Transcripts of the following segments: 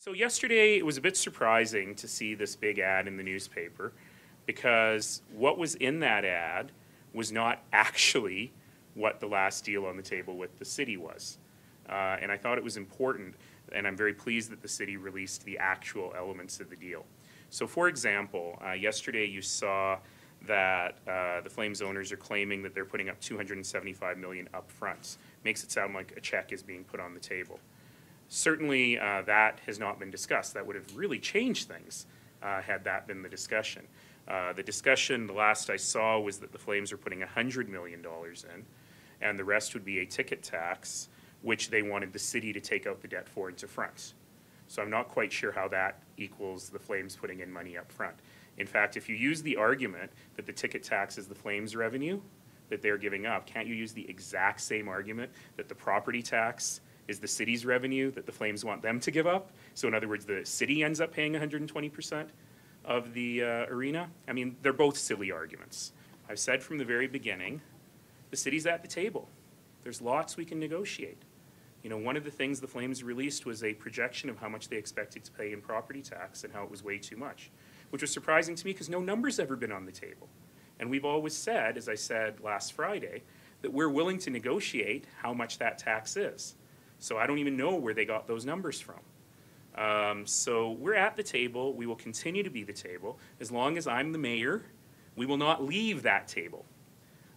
So yesterday it was a bit surprising to see this big ad in the newspaper because what was in that ad was not actually what the last deal on the table with the city was. And I thought it was important, and I'm very pleased that the city released the actual elements of the deal. So for example, yesterday you saw that the Flames owners are claiming that they're putting up $275 million up front. Makes it sound like a check is being put on the table. Certainly that has not been discussed. That would have really changed things had that been the discussion. The discussion, the last I saw, was that the Flames are putting $100 million in, and the rest would be a ticket tax, which they wanted the city to take out the debt for into front. So I'm not quite sure how that equals the Flames putting in money up front. In fact, if you use the argument that the ticket tax is the Flames revenue that they're giving up, can't you use the exact same argument that the property tax is the city's revenue that the Flames want them to give up? So in other words, the city ends up paying 120% of the arena? I mean, they're both silly arguments. I've said from the very beginning, the city's at the table. There's lots we can negotiate. You know, one of the things the Flames released was a projection of how much they expected to pay in property tax and how it was way too much, which was surprising to me because no number's ever been on the table. And we've always said, as I said last Friday, that we're willing to negotiate how much that tax is. So I don't even know where they got those numbers from. So we're at the table. We will continue to be the table. As long as I'm the mayor, we will not leave that table.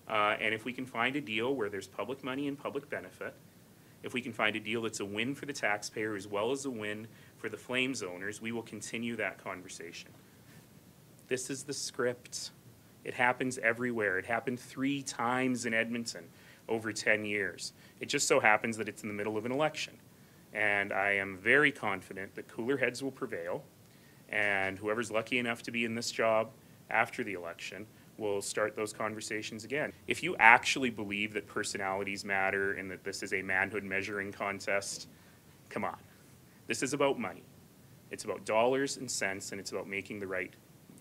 And if we can find a deal where there's public money and public benefit, if we can find a deal that's a win for the taxpayer as well as a win for the Flames owners, we will continue that conversation. This is the script. It happens everywhere. It happened 3 times in Edmonton over 10 years. It just so happens that it's in the middle of an election. And I am very confident that cooler heads will prevail, and whoever's lucky enough to be in this job after the election will start those conversations again. If you actually believe that personalities matter and that this is a manhood measuring contest, come on. This is about money. It's about dollars and cents, and it's about making the right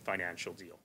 financial deal.